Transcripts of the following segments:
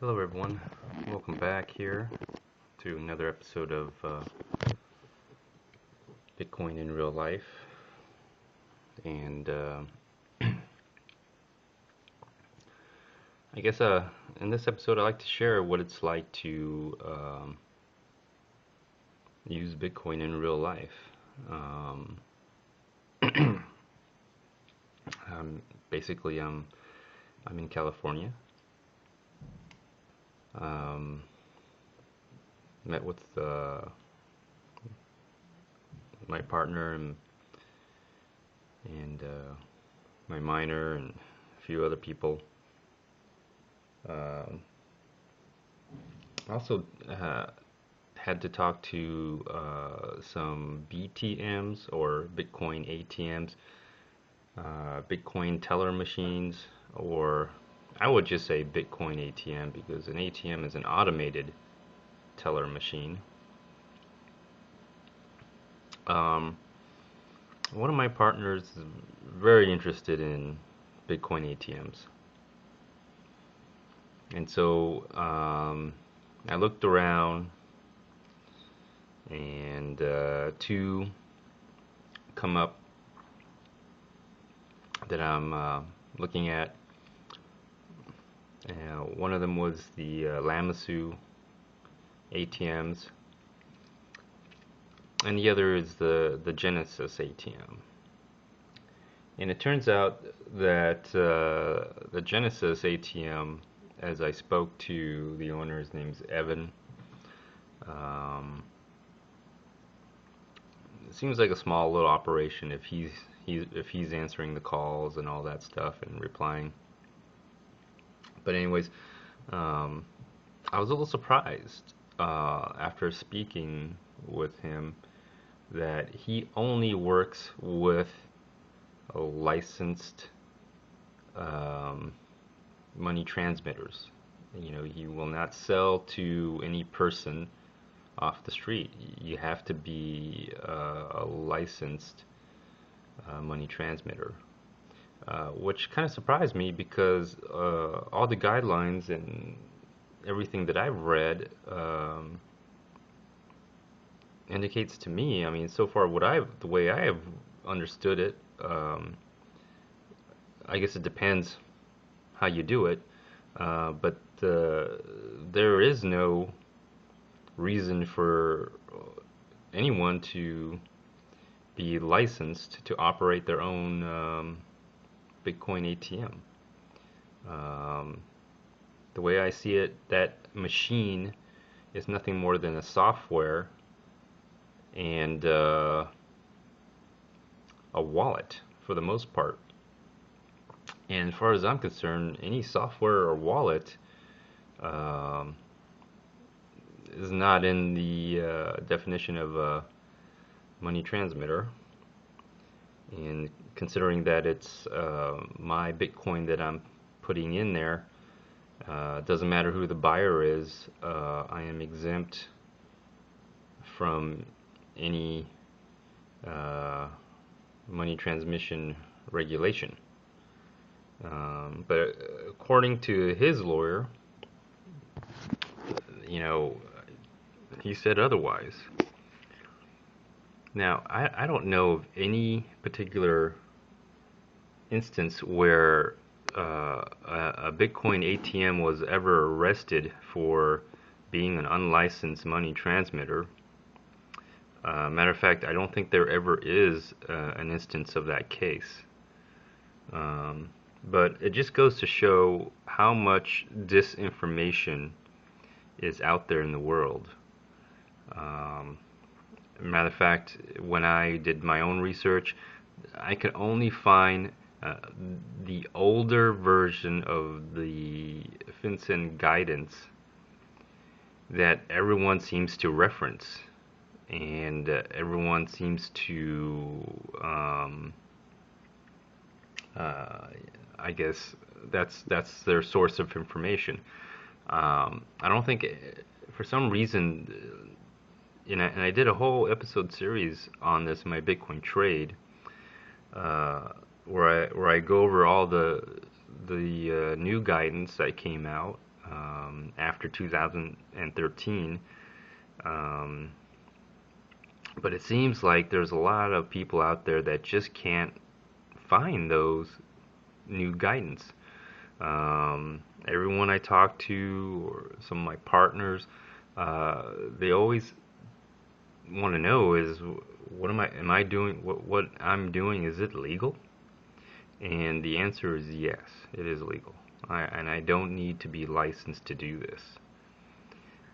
Hello, everyone. Welcome back here to another episode of Bitcoin in Real Life. And I guess in this episode, I'd like to share what it's like to use Bitcoin in real life. Um, Basically, I'm in California. Um, Met with my partner and my minor and a few other people. Um Also had to talk to some BTMs or Bitcoin ATMs, Bitcoin teller machines, or I would just say Bitcoin ATM because an ATM is an automated teller machine. Um, One of my partners is very interested in Bitcoin ATMs. And so I looked around and two come up that I'm looking at. One of them was the Lamasu ATMs, and the other is the Genesis ATM. And it turns out that the Genesis ATM, as I spoke to the owner, his name's Evan. It seems like a small little operation if he's answering the calls and all that stuff and replying. But anyways, um, I was a little surprised after speaking with him that he only works with licensed um, money transmitters. You know, he will not sell to any person off the street. You have to be a licensed money transmitter, which kind of surprised me because all the guidelines and everything that I've read indicates to me, I mean, so far the way I have understood it, I guess it depends how you do it, but there is no reason for anyone to be licensed to operate their own Bitcoin ATM. Um, the way I see it, that machine is nothing more than a software and a wallet for the most part. And as far as I'm concerned, any software or wallet um, is not in the definition of a money transmitter. And considering that it's my Bitcoin that I'm putting in there, doesn't matter who the buyer is, I am exempt from any money transmission regulation. But according to his lawyer, you know, he said otherwise. Now, I don't know of any particular instance where a Bitcoin ATM was ever arrested for being an unlicensed money transmitter. Matter of fact, I don't think there ever is an instance of that case. But it just goes to show how much disinformation is out there in the world. Um, Matter of fact, when I did my own research, I could only find uh, the older version of the FinCEN guidance that everyone seems to reference, and everyone seems to, uh, I guess that's their source of information. I don't think, for some reason, and I did a whole episode series on this in my Bitcoin trade, where I go over all the new guidance that came out after 2013. Um, but it seems like there's a lot of people out there that just can't find those new guidance. Everyone I talk to, or some of my partners, they always want to know is what am I doing? What I'm doing, is it legal? And the answer is yes, it is legal. And I don't need to be licensed to do this.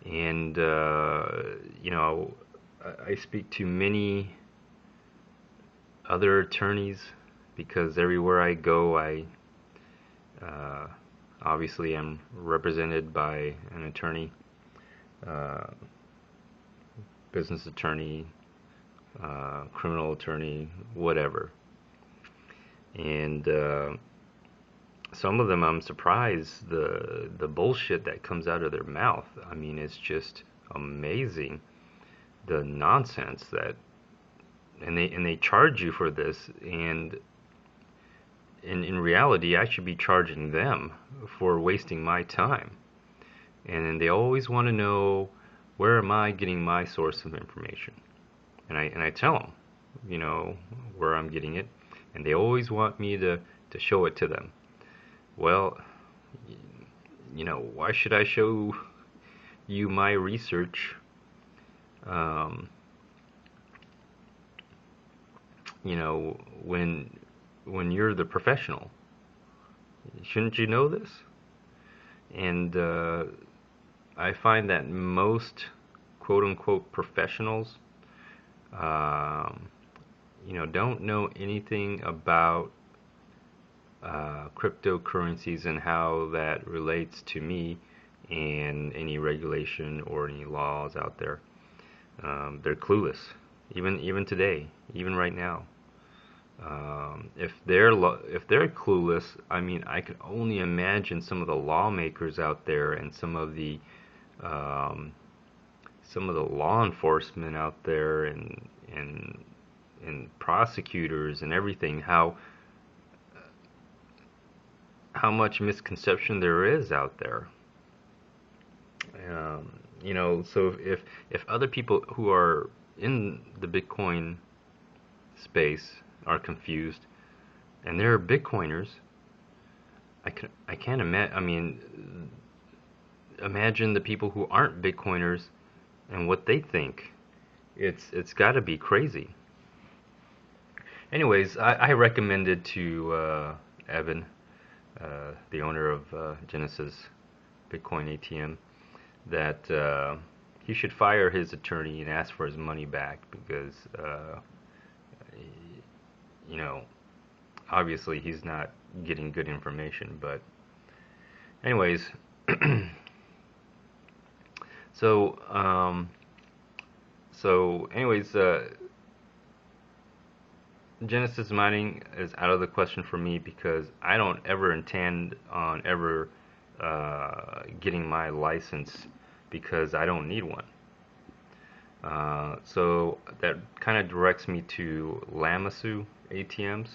And you know, I speak to many other attorneys because everywhere I go, I uh, obviously am represented by an attorney, uh, business attorney, criminal attorney, whatever. And some of them, I'm surprised the bullshit that comes out of their mouth. I mean, it's just amazing, the nonsense that, and they charge you for this, and in reality, I should be charging them for wasting my time. And then they always want to know, where am I getting my source of information? And I tell them, you know, where I'm getting it, and they always want me to show it to them. Well, you know, why should I show you my research? Um, you know, when you're the professional, shouldn't you know this? And I find that most quote unquote professionals, um, you know, don't know anything about cryptocurrencies and how that relates to me and any regulation or any laws out there. They're clueless, even today, even right now. If they're clueless, I mean, I can only imagine some of the lawmakers out there and um, some of the law enforcement out there and prosecutors and everything, how much misconception there is out there. You know, so if other people who are in the Bitcoin space are confused and they're Bitcoiners, I can't imagine. I mean, imagine the people who aren't Bitcoiners and what they think. It's got to be crazy. Anyways, I recommended to Evan, the owner of Genesis Bitcoin ATM, that he should fire his attorney and ask for his money back because, you know, obviously he's not getting good information. But anyways, so anyways, Genesis mining is out of the question for me because I don't ever intend on ever getting my license because I don't need one. So that kind of directs me to Lamassu ATMs,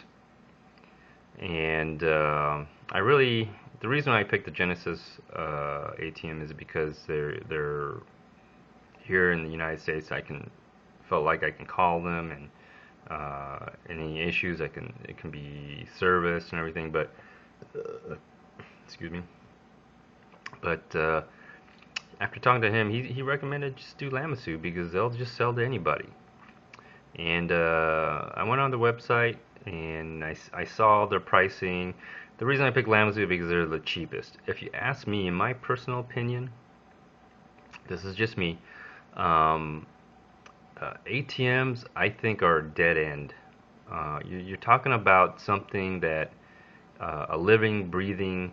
and the reason I picked the Genesis ATM is because they're here in the United States. Felt like I can call them, and any issues it can be serviced and everything. But excuse me. But after talking to him, he recommended just do Lamassu because they'll just sell to anybody. And I went on the website and I saw their pricing. The reason I picked Lamassu is because they're the cheapest. If you ask me, in my personal opinion, this is just me, ATMs I think are dead end. You're talking about something that a living, breathing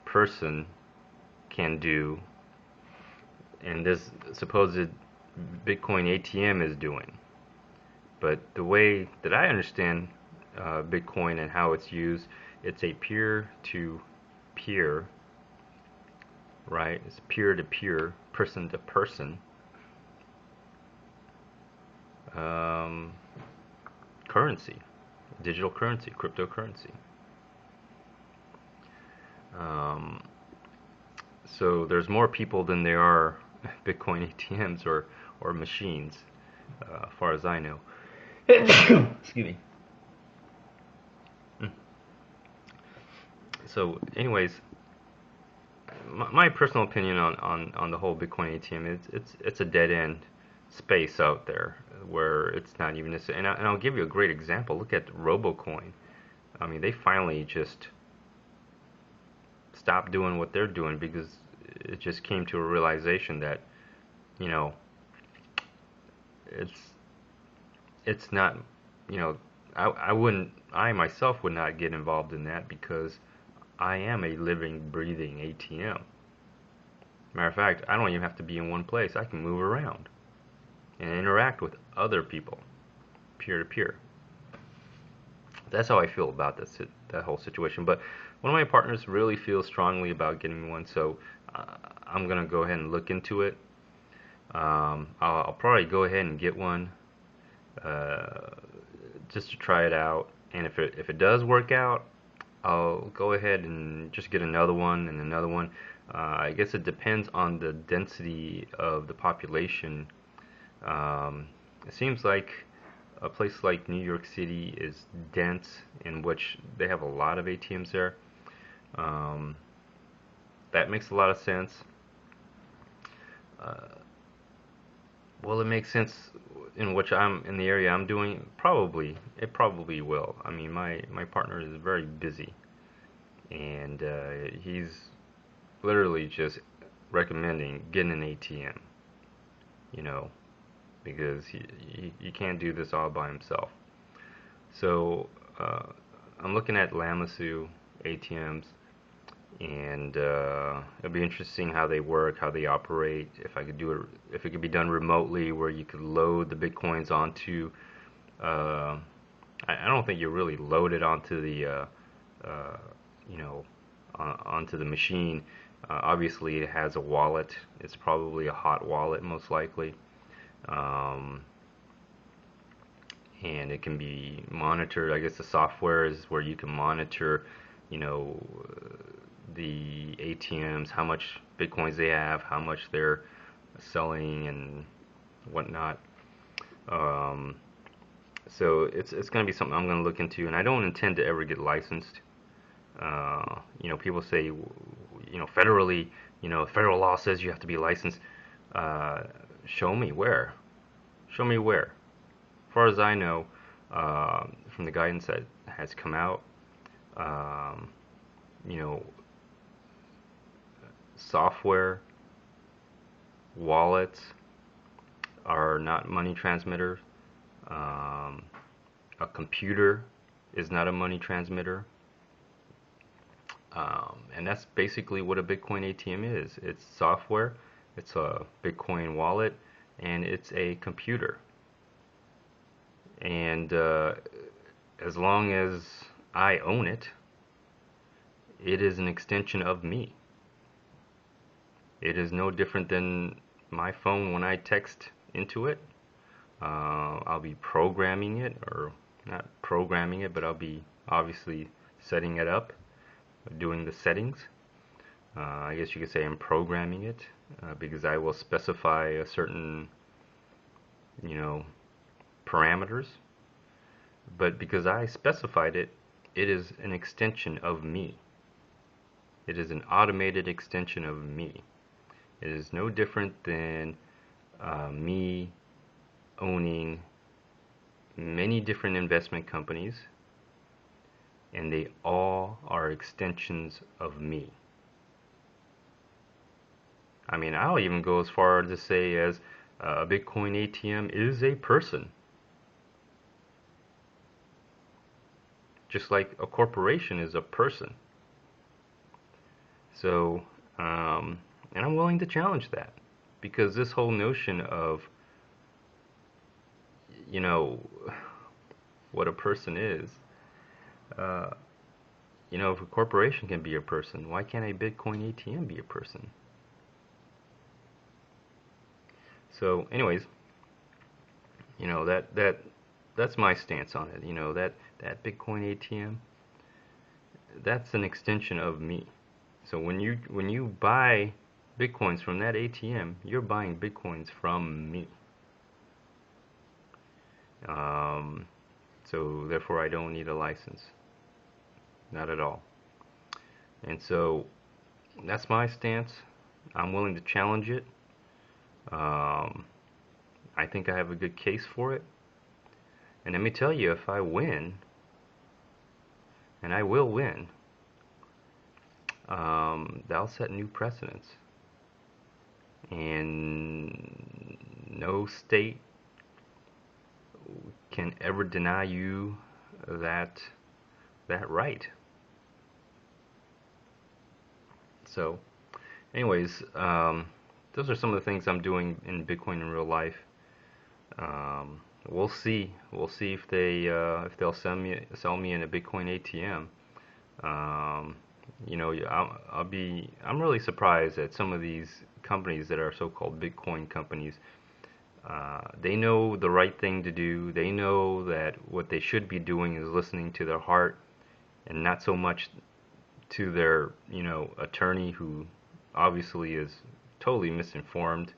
person can do, and this supposed Bitcoin ATM is doing. But the way that I understand Bitcoin and how it's used, it's a peer-to-peer, right? It's peer-to-peer, person-to-person currency, digital currency, cryptocurrency. Um, So there's more people than there are Bitcoin ATMs or machines, as far as I know. Excuse me. So, anyways, my personal opinion on the whole Bitcoin ATM is it's a dead end space out there where it's not even necessary. And I'll give you a great example. Look at RoboCoin. I mean, they finally just stopped doing what they're doing because it just came to a realization that, you know, it's it's not, you know, I myself would not get involved in that because I am a living, breathing ATM. Matter of fact, I don't even have to be in one place. I can move around and interact with other people, peer to peer. That's how I feel about that whole situation. But one of my partners really feels strongly about getting one, so I'm gonna go ahead and look into it. I'll probably go ahead and get one uh, just to try it out. And if it does work out, I'll go ahead and just get another one and another one. I guess it depends on the density of the population. It seems like a place like New York City is dense, in which they have a lot of ATMs there. Um, that makes a lot of sense. Uh, will it make sense in which I'm in the area I'm doing? Probably. It probably will. I mean, my partner is very busy, and he's literally just recommending getting an ATM. You know, because he can't do this all by himself. So I'm looking at Lamazoo ATMs, and it'll be interesting how they work, how they operate. If I could do it, if it could be done remotely, where you could load the bitcoins onto. Uh, I don't think you really load it onto the, uh, you know, onto the machine. Obviously, it has a wallet. It's probably a hot wallet, most likely. Um, and it can be monitored. I guess the software is where you can monitor, you know, the ATMs, how much bitcoins they have, how much they're selling, and whatnot. Um, so it's going to be something I'm going to look into, and I don't intend to ever get licensed. You know, people say, you know, federally, you know, federal law says you have to be licensed. Uh, show me where. Show me where. As far as I know, from the guidance that has come out, um, you know, software, wallets are not money transmitters. Um, a computer is not a money transmitter. And that's basically what a Bitcoin ATM is. It's software, it's a Bitcoin wallet, and it's a computer. And as long as I own it, it is an extension of me. It is no different than my phone when I text into it. I'll be programming it, or not programming it, but I'll be obviously setting it up, doing the settings. I guess you could say I'm programming it because I will specify a certain, you know, parameters. But because I specified it, it is an extension of me. It is an automated extension of me. It is no different than me owning many different investment companies, and they all are extensions of me. I mean, I'll even go as far to say as a Bitcoin ATM is a person. Just like a corporation is a person. So, and I'm willing to challenge that, because this whole notion of, you know, what a person is, uh, you know, if a corporation can be a person, why can't a Bitcoin ATM be a person? So, anyways, you know, that's my stance on it. You know, that Bitcoin ATM, that's an extension of me. So when you buy Bitcoins from that ATM, you're buying Bitcoins from me. So therefore I don't need a license. Not at all. And so that's my stance. I'm willing to challenge it. Um, I think I have a good case for it. And let me tell you, if I win, and I will win, that'll set new precedents. And no state can ever deny you that right. So, anyways, those are some of the things I'm doing in Bitcoin in real life. We'll see. We'll see if they'll sell me in a Bitcoin ATM. Um, I'm really surprised at some of these companies that are so-called Bitcoin companies. They know the right thing to do. They know that what they should be doing is listening to their heart and not so much to their, attorney who obviously is totally misinformed.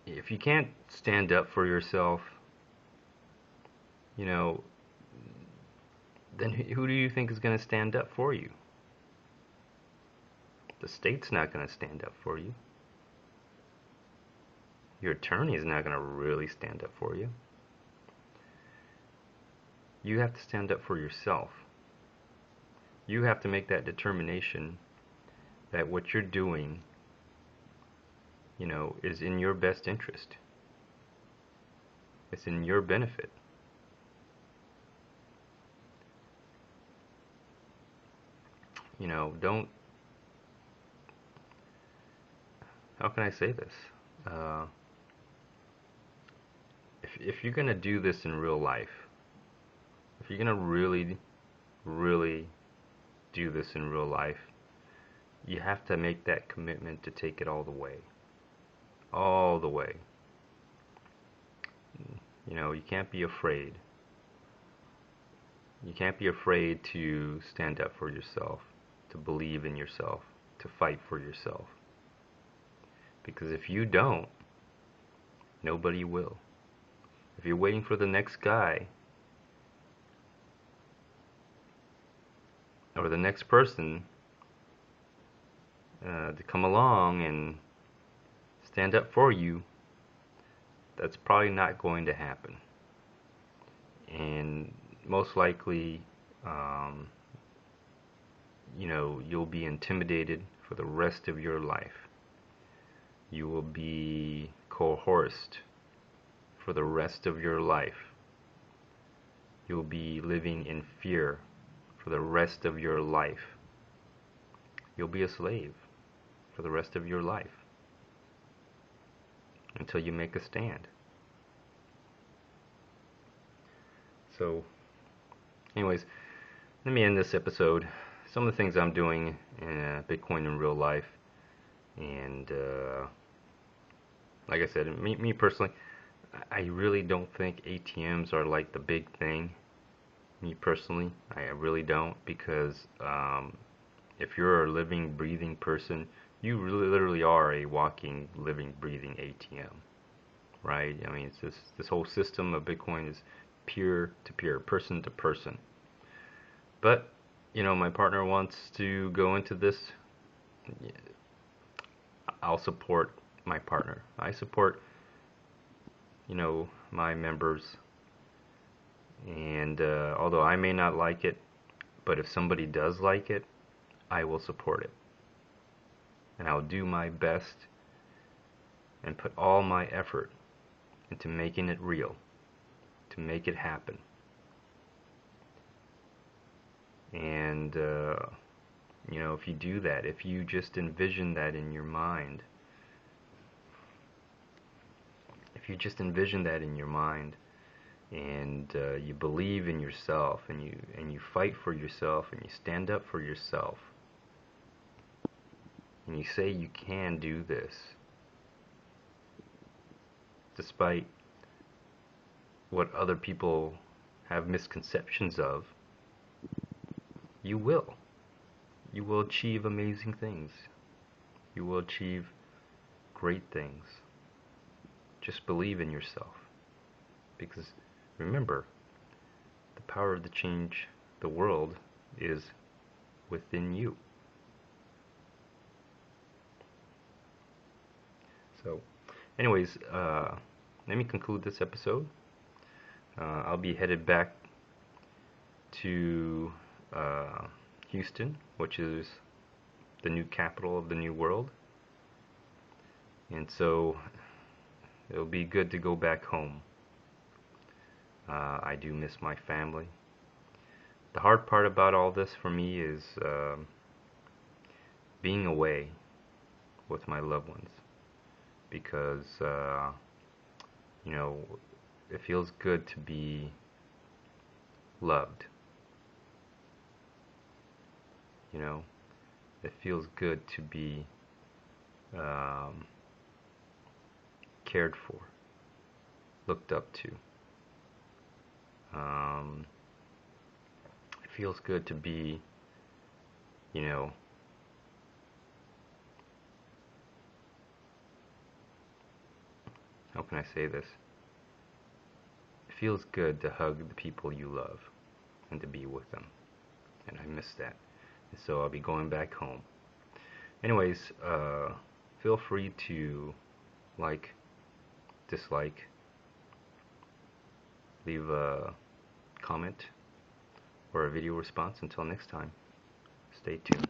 If you can't stand up for yourself, you know, then who do you think is going to stand up for you? The state's not going to stand up for you. Your attorney is not going to really stand up for you. You have to stand up for yourself. You have to make that determination that what you're doing, is in your best interest. It's in your benefit. Don't, how can I say this? If you're going to do this in real life, if you're going to really, really do this in real life, you have to make that commitment to take it all the way. All the way. You can't be afraid. You can't be afraid to stand up for yourself, to believe in yourself, to fight for yourself. Because if you don't, nobody will. If you're waiting for the next guy or the next person to come along and stand up for you, that's probably not going to happen. And most likely, you'll be intimidated for the rest of your life. You will be coerced for the rest of your life. You'll be living in fear for the rest of your life. You'll be a slave for the rest of your life until you make a stand. So, anyways, let me end this episode. Some of the things I'm doing in Bitcoin in real life, and like I said, me personally, I really don't think ATMs are like the big thing. Me personally, I really don't, because if you're a living, breathing person, you really literally are a walking, living, breathing ATM, right? I mean, it's this whole system of Bitcoin is peer to peer, person to person. But my partner wants to go into this. I'll support my partner. I support my members, and although I may not like it, but if somebody does like it, I will support it, and I'll do my best and put all my effort into making it real, to make it happen. And if you do that, if you just envision that in your mind, and you believe in yourself, and you fight for yourself, and you stand up for yourself, and you say you can do this, despite what other people have misconceptions of, you will. you will achieve amazing things. You will achieve great things. Just believe in yourself. Because remember, the power to change the world is within you. So, anyways, let me conclude this episode. I'll be headed back to Houston, which is the new capital of the new world. And so it'll be good to go back home. I do miss my family. The hard part about all this for me is being away with my loved ones, because you know, it feels good to be loved. You know, it feels good to be cared for, looked up to. It feels good to be, you know, how can I say this? It feels good to hug the people you love and to be with them. And I miss that. And so I'll be going back home. Anyways, feel free to like, dislike, leave a comment or a video response. Until next time, stay tuned.